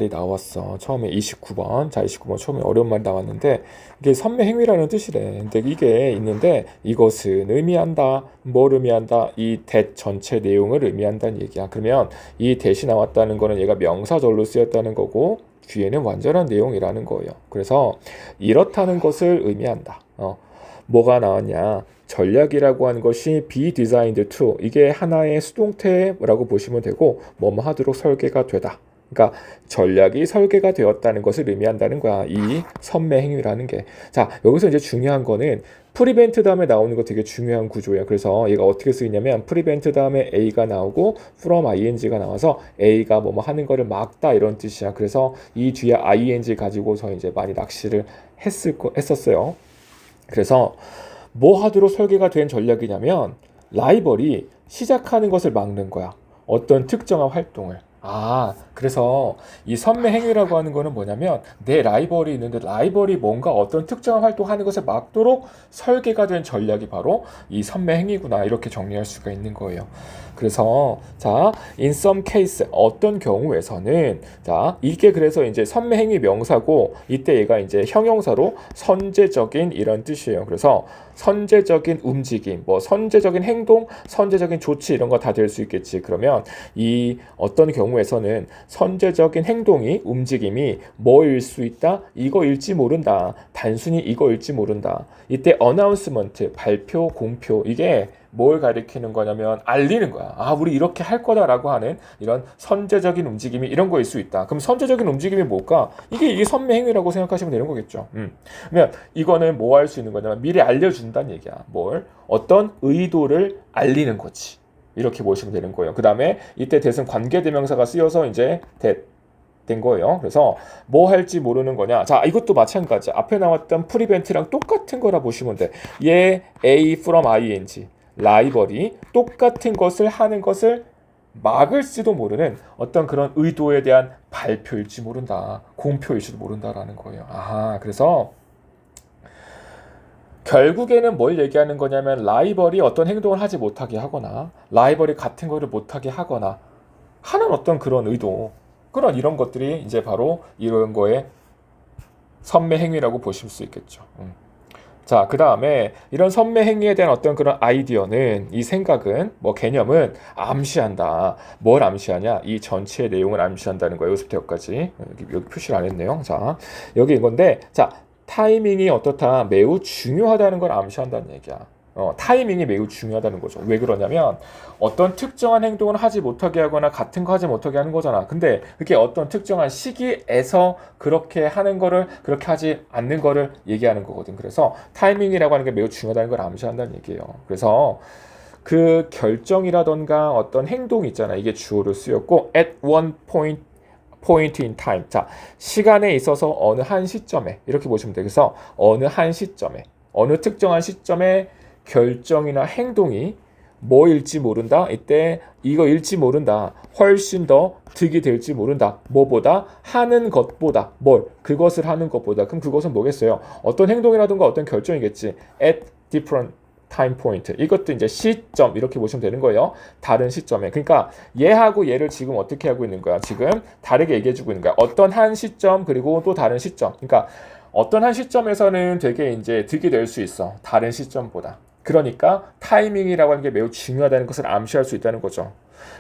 말이 나왔어. 처음에 29번. 자, 29번 처음에 어려운 말이 나왔는데 이게 선매행위라는 뜻이래. 근데 이게 있는데 이것은 의미한다. 뭘 의미한다? 이 that 전체 내용을 의미한다는 얘기야. 그러면 이 that이 나왔다는 거는 얘가 명사절로 쓰였다는 거고 뒤에는 완전한 내용이라는 거예요. 그래서 이렇다는 것을 의미한다. 뭐가 나왔냐? 전략이라고 하는 것이 be designed to 이게 하나의 수동태라고 보시면 되고 뭐뭐 하도록 설계가 되다. 그러니까 전략이 설계가 되었다는 것을 의미한다는 거야. 이 선매행위라는 게. 자, 여기서 이제 중요한 거는 프리벤트 다음에 나오는 거 되게 중요한 구조예요. 그래서 얘가 어떻게 쓰이냐면 프리벤트 다음에 A가 나오고 from ing가 나와서 A가 뭐뭐 하는 거를 막다 이런 뜻이야. 그래서 이 뒤에 ing 가지고서 이제 많이 낚시를 했었어요. 그래서 뭐 하도록 설계가 된 전략이냐면 라이벌이 시작하는 것을 막는 거야. 어떤 특정한 활동을. 그래서 이 선매행위라고 하는 거는 뭐냐면 내 라이벌이 있는데 라이벌이 뭔가 어떤 특정한 활동하는 것을 막도록 설계가 된 전략이 바로 이 선매행위구나 이렇게 정리할 수가 있는 거예요. 그래서 자, in some case 어떤 경우에서는 자, 이게 그래서 이제 선매행위 명사고 이때 얘가 이제 형용사로 선제적인 이런 뜻이에요. 그래서 선제적인 움직임, 뭐 선제적인 행동, 선제적인 조치 이런 거 다 될 수 있겠지. 그러면 이 어떤 경우에서는 선제적인 행동이 움직임이 뭐일 수 있다? 이거일지 모른다. 단순히 이거일지 모른다. 이때 announcement, 발표, 공표 이게 뭘 가리키는 거냐면 알리는 거야. 우리 이렇게 할 거다라고 하는 이런 선제적인 움직임이 이런 거일 수 있다. 그럼 선제적인 움직임이 뭘까? 이게 선매행위라고 생각하시면 되는 거겠죠. 그러면 이거는 뭐 할 수 있는 거냐면 미리 알려준다는 얘기야. 뭘? 어떤 의도를 알리는 거지. 이렇게 보시면 되는 거예요. 그 다음에 이때 that은 관계대명사가 쓰여서 이제 that 된 거예요. 그래서 뭐 할지 모르는 거냐. 자, 이것도 마찬가지. 앞에 나왔던 프리벤트랑 똑같은 거라 보시면 돼. 얘 A from ing. 라이벌이 똑같은 것을 하는 것을 막을지도 모르는 어떤 그런 의도에 대한 발표일지 모른다. 공표일지도 모른다라는 거예요. 그래서 결국에는 뭘 얘기하는 거냐면 라이벌이 어떤 행동을 하지 못하게 하거나 라이벌이 같은 거를 못하게 하거나 하는 어떤 그런 의도 그런 이런 것들이 이제 바로 이런 거에 선매행위라고 보실 수 있겠죠. 자, 그 다음에 이런 선매행위에 대한 어떤 그런 아이디어는 이 생각은 뭐 개념은 암시한다. 뭘 암시하냐? 이 전체의 내용을 암시한다는 거예요. 여기서부터 여기까지. 여기 표시를 안 했네요. 자, 여기 이건데 자, 타이밍이 어떻다? 매우 중요하다는 걸 암시한다는 얘기야. 타이밍이 매우 중요하다는 거죠. 왜 그러냐면 어떤 특정한 행동을 하지 못하게 하거나 같은 거 하지 못하게 하는 거잖아. 근데 그게 어떤 특정한 시기에서 그렇게 하는 거를 그렇게 하지 않는 거를 얘기하는 거거든. 그래서 타이밍이라고 하는 게 매우 중요하다는 걸 암시한다는 얘기예요. 그래서 그 결정이라던가 어떤 행동이 있잖아. 이게 주어로 쓰였고 at one point in time. 자, 시간에 있어서 어느 한 시점에 이렇게 보시면 돼. 그래서 어느 한 시점에 어느 특정한 시점에 결정이나 행동이 뭐일지 모른다. 이때 이거 일지 모른다. 훨씬 더 득이 될지 모른다. 뭐보다 하는 것보다 뭘 그것을 하는 것보다 그럼 그것은 뭐겠어요? 어떤 행동이라든가 어떤 결정이겠지. at different time point. 이것도 이제 시점 이렇게 보시면 되는 거예요. 다른 시점에. 그러니까 얘하고 얘를 지금 어떻게 하고 있는 거야? 지금 다르게 얘기해 주고 있는 거야. 어떤 한 시점 그리고 또 다른 시점. 그러니까 어떤 한 시점에서는 되게 이제 득이 될 수 있어. 다른 시점보다. 그러니까 타이밍이라고 하는 게 매우 중요하다는 것을 암시할 수 있다는 거죠.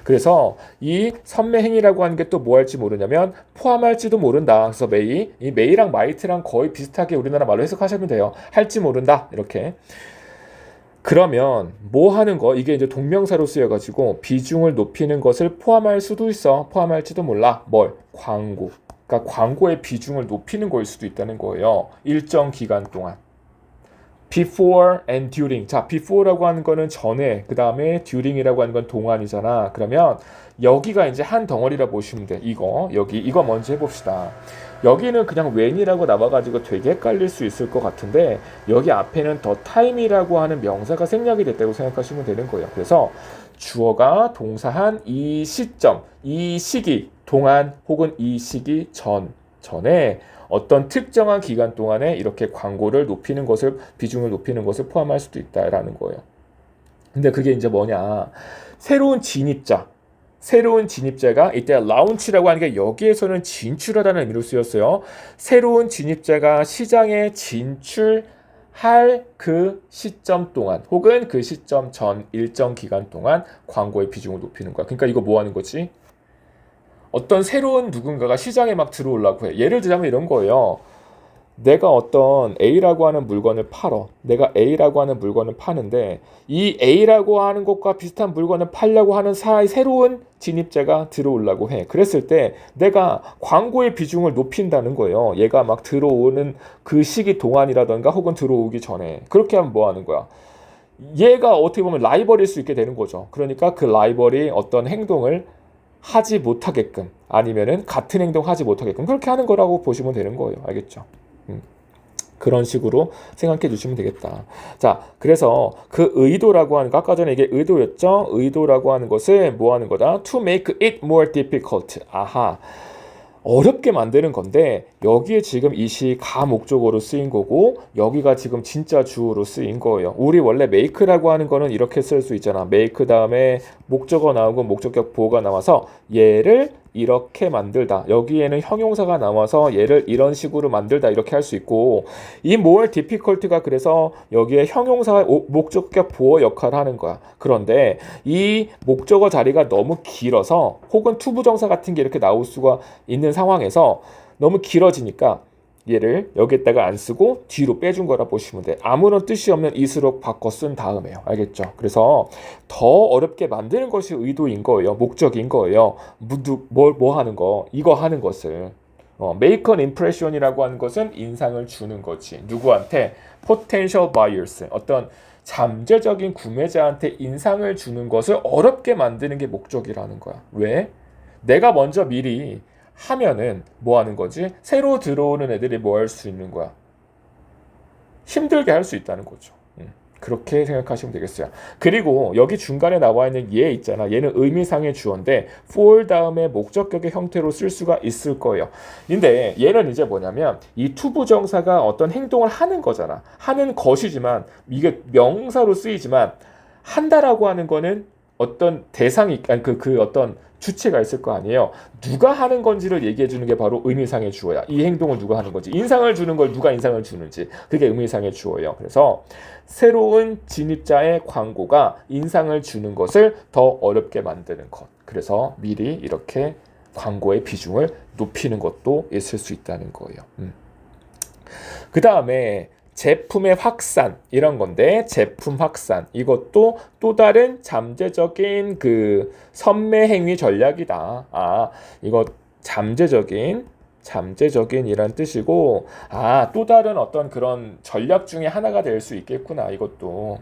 그래서 이 선매행위라고 하는 게 또 뭐 할지 모르냐면 포함할지도 모른다. 그래서 이 메이랑 마이트랑 거의 비슷하게 우리나라 말로 해석하시면 돼요. 할지 모른다. 이렇게. 그러면 뭐 하는 거? 이게 이제 동명사로 쓰여가지고 비중을 높이는 것을 포함할 수도 있어. 포함할지도 몰라. 뭘? 광고. 그러니까 광고의 비중을 높이는 거일 수도 있다는 거예요. 일정 기간 동안. before and during. 자, before라고 하는 거는 전에, 그 다음에 during이라고 하는 건 동안이잖아. 그러면 여기가 이제 한 덩어리라 보시면 돼. 이거 먼저 해봅시다. 여기는 그냥 when이라고 나와가지고 되게 헷갈릴 수 있을 것 같은데 여기 앞에는 더 time이라고 하는 명사가 생략이 됐다고 생각하시면 되는 거예요. 그래서 주어가 동사한 이 시점, 이 시기, 동안 혹은 이 시기 전에 어떤 특정한 기간 동안에 이렇게 광고를 높이는 것을 비중을 높이는 것을 포함할 수도 있다라는 거예요. 근데 그게 이제 뭐냐? 새로운 진입자, 새로운 진입자가 이때 launch라고 하는 게 여기에서는 진출하다는 의미로 쓰였어요. 새로운 진입자가 시장에 진출할 그 시점 동안 혹은 그 시점 전 일정 기간 동안 광고의 비중을 높이는 거야. 그러니까 이거 뭐 하는 거지? 어떤 새로운 누군가가 시장에 막 들어오려고 해. 예를 들자면 이런 거예요. 내가 어떤 A라고 하는 물건을 팔어. 내가 A라고 하는 물건을 파는데 이 A라고 하는 것과 비슷한 물건을 팔려고 하는 새로운 진입자가 들어오려고 해. 그랬을 때 내가 광고의 비중을 높인다는 거예요. 얘가 막 들어오는 그 시기 동안이라던가 혹은 들어오기 전에. 그렇게 하면 뭐 하는 거야? 얘가 어떻게 보면 라이벌일 수 있게 되는 거죠. 그러니까 그 라이벌이 어떤 행동을 하지 못하게끔 아니면은 같은 행동 하지 못하게끔 그렇게 하는 거라고 보시면 되는 거예요. 알겠죠? 그런 식으로 생각해 주시면 되겠다. 자, 그래서 그 의도라고 하는 거 아까 전에 이게 의도였죠? 의도라고 하는 것을 뭐 하는 거다? To make it more difficult. 아하. 어렵게 만드는 건데 여기에 지금 이 시 가 목적어로 쓰인 거고 여기가 지금 진짜 주어로 쓰인 거예요. 우리 원래 make라고 하는 거는 이렇게 쓸 수 있잖아. make 다음에 목적어 나오고 목적격 보어가 나와서 얘를 이렇게 만들다. 여기에는 형용사가 나와서 얘를 이런 식으로 만들다 이렇게 할 수 있고 이 more difficult가 그래서 여기에 형용사 목적격 보어 역할을 하는 거야. 그런데 이 목적어 자리가 너무 길어서 혹은 투부정사 같은 게 이렇게 나올 수가 있는 상황에서 너무 길어지니까 얘를 여기에다가 안 쓰고 뒤로 빼준 거라 보시면 돼. 아무런 뜻이 없는 it으로 바꿔 쓴 다음에요. 알겠죠? 그래서 더 어렵게 만드는 것이 의도인 거예요. 목적인 거예요. 뭐 하는 거? 이거 하는 것을. make an impression이라고 하는 것은 인상을 주는 거지. 누구한테? potential buyers. 어떤 잠재적인 구매자한테 인상을 주는 것을 어렵게 만드는 게 목적이라는 거야. 왜? 내가 먼저 미리 하면은 뭐 하는 거지? 새로 들어오는 애들이 뭐 할 수 있는 거야? 힘들게 할 수 있다는 거죠. 그렇게 생각하시면 되겠어요. 그리고 여기 중간에 나와 있는 얘 있잖아. 얘는 의미상의 주어인데 for 다음에 목적격의 형태로 쓸 수가 있을 거예요. 근데 얘는 이제 뭐냐면 이 투부정사가 어떤 행동을 하는 거잖아. 하는 것이지만 이게 명사로 쓰이지만 한다라고 하는 거는 어떤 대상이 아니 그 어떤 주체가 있을 거 아니에요. 누가 하는 건지를 얘기해 주는 게 바로 의미상의 주어야. 이 행동을 누가 하는 건지. 인상을 주는 걸 누가 인상을 주는지. 그게 의미상의 주어예요. 그래서 새로운 진입자의 광고가 인상을 주는 것을 더 어렵게 만드는 것. 그래서 미리 이렇게 광고의 비중을 높이는 것도 있을 수 있다는 거예요. 그 다음에 제품의 확산 이런 건데 제품 확산 이것도 또 다른 잠재적인 그 선매 행위 전략이다. 이거 잠재적인이란 뜻이고 또 다른 어떤 그런 전략 중에 하나가 될 수 있겠구나. 이것도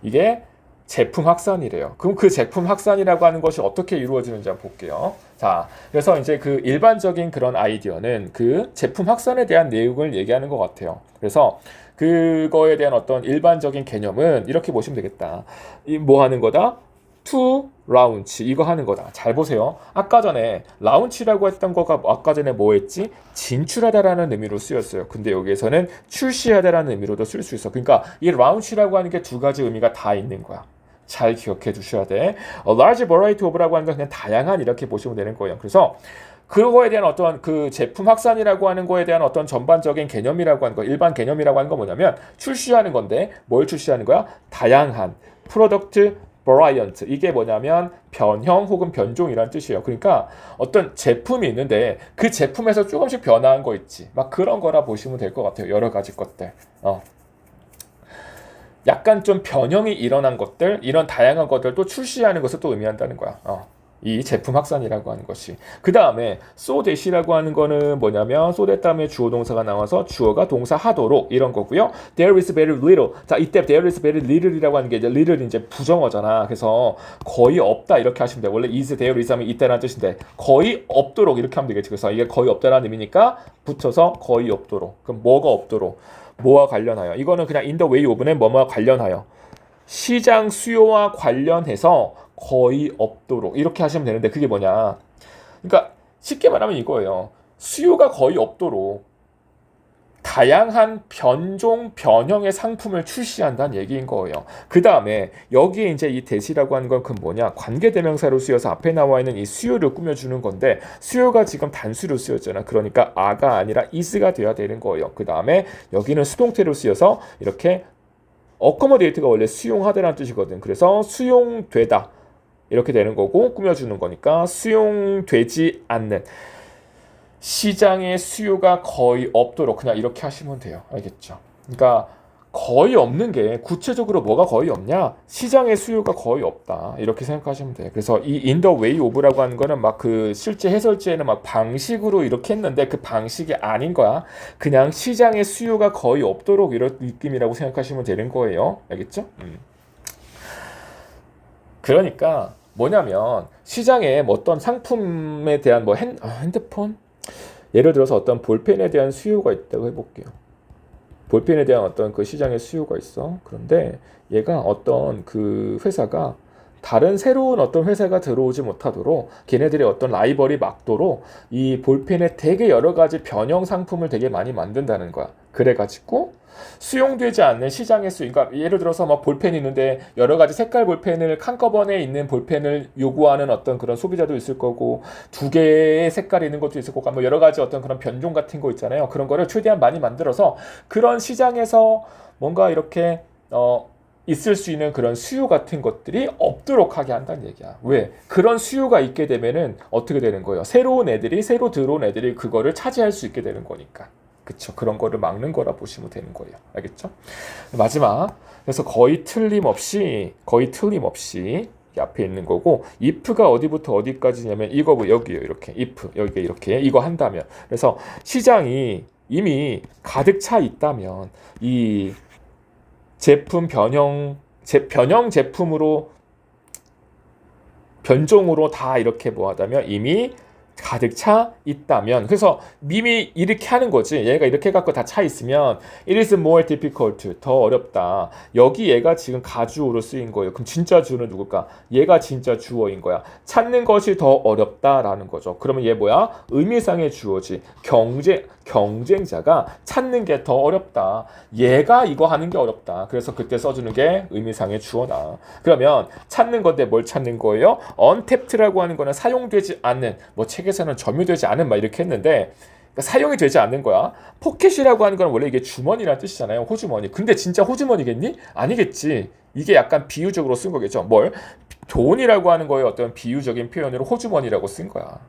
이게 제품 확산이래요. 그럼 그 제품 확산이라고 하는 것이 어떻게 이루어지는지 한번 볼게요. 자, 그래서 이제 그 일반적인 그런 아이디어는 그 제품 확산에 대한 내용을 얘기하는 것 같아요. 그래서 그거에 대한 어떤 일반적인 개념은 이렇게 보시면 되겠다. 이 뭐 하는 거다? to launch 이거 하는 거다. 잘 보세요. 아까 전에 launch라고 했던 거가 아까 전에 뭐 했지? 진출하다라는 의미로 쓰였어요. 근데 여기에서는 출시하다라는 의미로도 쓸 수 있어. 그러니까 이 launch라고 하는 게 두 가지 의미가 다 있는 거야. 잘 기억해 두셔야 돼. A large variety of라고 하는 건 그냥 다양한 이렇게 보시면 되는 거예요. 그래서 그거에 대한 어떤 그 제품 확산이라고 하는 거에 대한 어떤 전반적인 개념이라고 하는 거, 일반 개념이라고 하는 거 뭐냐면 출시하는 건데 뭘 출시하는 거야? 다양한 프로덕트 variant 이게 뭐냐면 변형 혹은 변종이란 뜻이에요. 그러니까 어떤 제품이 있는데 그 제품에서 조금씩 변화한 거 있지. 막 그런 거라 보시면 될 것 같아요. 여러 가지 것들. 약간 좀 변형이 일어난 것들, 이런 다양한 것들도 출시하는 것을 또 의미한다는 거야. 이 제품 확산이라고 하는 것이. 그 다음에 so that이라고 하는 거는 뭐냐면 so that 다음에 주어 동사가 나와서 주어가 동사 하도록 이런 거고요. There is very little. 자, 이때 there is very little이라고 하는 게 이제 little이 이제 부정어잖아. 그래서 거의 없다 이렇게 하시면 돼. 원래 is there is 하면 이때라는 뜻인데 거의 없도록 이렇게 하면 되겠지. 그래서 이게 거의 없다라는 의미니까 붙여서 거의 없도록. 그럼 뭐가 없도록? 뭐와 관련하여? 이거는 그냥 in the way of는 뭐와 관련하여. 시장 수요와 관련해서 거의 없도록 이렇게 하시면 되는데 그게 뭐냐? 그러니까 쉽게 말하면 이거예요. 수요가 거의 없도록 다양한 변종, 변형의 상품을 출시한다는 얘기인 거예요. 그 다음에 여기에 이제 이 대시라고 하는 건 그 뭐냐, 관계대명사로 쓰여서 앞에 나와 있는 이 수요를 꾸며주는 건데, 수요가 지금 단수로 쓰였잖아. 그러니까 아가 아니라 is가 돼야 되는 거예요. 그 다음에 여기는 수동태로 쓰여서 이렇게 accommodate가 원래 수용하다라는 뜻이거든. 그래서 수용되다 이렇게 되는 거고, 꾸며주는 거니까 수용되지 않는, 시장에 수요가 거의 없도록, 그냥 이렇게 하시면 돼요. 알겠죠? 그러니까 거의 없는 게 구체적으로 뭐가 거의 없냐? 시장에 수요가 거의 없다. 이렇게 생각하시면 돼요. 그래서 이 in the way of라고 하는 거는 막 그 실제 해설지에는 막 방식으로 이렇게 했는데 그 방식이 아닌 거야. 그냥 시장에 수요가 거의 없도록 이런 느낌이라고 생각하시면 되는 거예요. 알겠죠? 그러니까 뭐냐면 시장에 뭐 어떤 상품에 대한 뭐 핸드폰? 예를 들어서 어떤 볼펜에 대한 수요가 있다고 해볼게요. 볼펜에 대한 어떤 그 시장의 수요가 있어. 그런데 얘가 어떤 그 회사가 다른 새로운 어떤 회사가 들어오지 못하도록 걔네들의 어떤 라이벌이 막도록 이 볼펜에 되게 여러 가지 변형 상품을 되게 많이 만든다는 거야. 그래가지고 수용되지 않는 시장의 수요. 그러니까 예를 들어서 막 볼펜이 있는데 여러 가지 색깔 볼펜을 한꺼번에 있는 볼펜을 요구하는 어떤 그런 소비자도 있을 거고, 두 개의 색깔이 있는 것도 있을 거고, 뭐 여러 가지 어떤 그런 변종 같은 거 있잖아요. 그런 거를 최대한 많이 만들어서 그런 시장에서 뭔가 이렇게 있을 수 있는 그런 수요 같은 것들이 없도록 하게 한다는 얘기야. 왜? 그런 수요가 있게 되면은 어떻게 되는 거예요? 새로 들어온 애들이 그거를 차지할 수 있게 되는 거니까. 그쵸? 그런 거를 막는 거라 보시면 되는 거예요. 알겠죠? 마지막. 그래서 거의 틀림없이 이 앞에 있는 거고, if가 어디부터 어디까지냐면 이거 여기요. 이렇게 if 여기 이렇게 이거 한다면, 그래서 시장이 이미 가득 차 있다면 이 제품 변형 제품으로 변종으로 다 이렇게 뭐하다면 이미 가득 차 있다면, 그래서 이미 이렇게 하는 거지. 얘가 이렇게 갖고 다 차 있으면 it is more difficult, 더 어렵다. 여기 얘가 지금 가주어로 쓰인 거예요. 그럼 진짜 주어는 누굴까? 얘가 진짜 주어인 거야. 찾는 것이 더 어렵다라는 거죠. 그러면 얘 뭐야? 의미상의 주어지. 경쟁자가 찾는 게 더 어렵다. 얘가 이거 하는 게 어렵다. 그래서 그때 써주는 게 의미상의 주어다. 그러면 찾는 건데 뭘 찾는 거예요? untapped라고 하는 거는 사용되지 않는, 뭐 책에서는 점유되지 않은 막 이렇게 했는데, 그러니까 사용이 되지 않는 거야. 포켓이라고 하는 건 원래 이게 주머니라는 뜻이잖아요. 호주머니. 근데 진짜 호주머니겠니? 아니겠지. 이게 약간 비유적으로 쓴 거겠죠. 뭘? 돈이라고 하는 거에 어떤 비유적인 표현으로 호주머니라고 쓴 거야.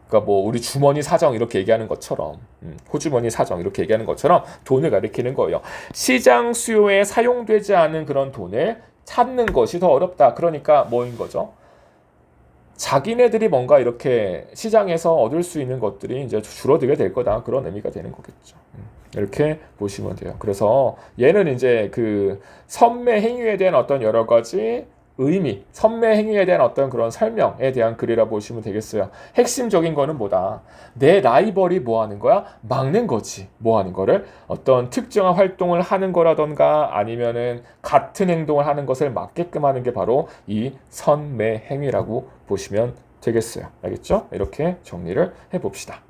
그러니까 뭐 우리 주머니 사정 이렇게 얘기하는 것처럼, 호주머니 사정 이렇게 얘기하는 것처럼 돈을 가리키는 거예요. 시장 수요에 사용되지 않은 그런 돈을 찾는 것이 더 어렵다. 그러니까 뭐인 거죠? 자기네들이 뭔가 이렇게 시장에서 얻을 수 있는 것들이 이제 줄어들게 될 거다. 그런 의미가 되는 거겠죠. 이렇게 보시면 돼요. 그래서 얘는 이제 그 선매 행위에 대한 어떤 여러 가지 의미, 선매 행위에 대한 어떤 그런 설명에 대한 글이라 보시면 되겠어요. 핵심적인 거는 뭐다? 내 라이벌이 뭐 하는 거야? 막는 거지. 뭐 하는 거를? 어떤 특정한 활동을 하는 거라던가 아니면은 같은 행동을 하는 것을 막게끔 하는 게 바로 이 선매 행위라고 보시면 되겠어요. 알겠죠? 이렇게 정리를 해봅시다.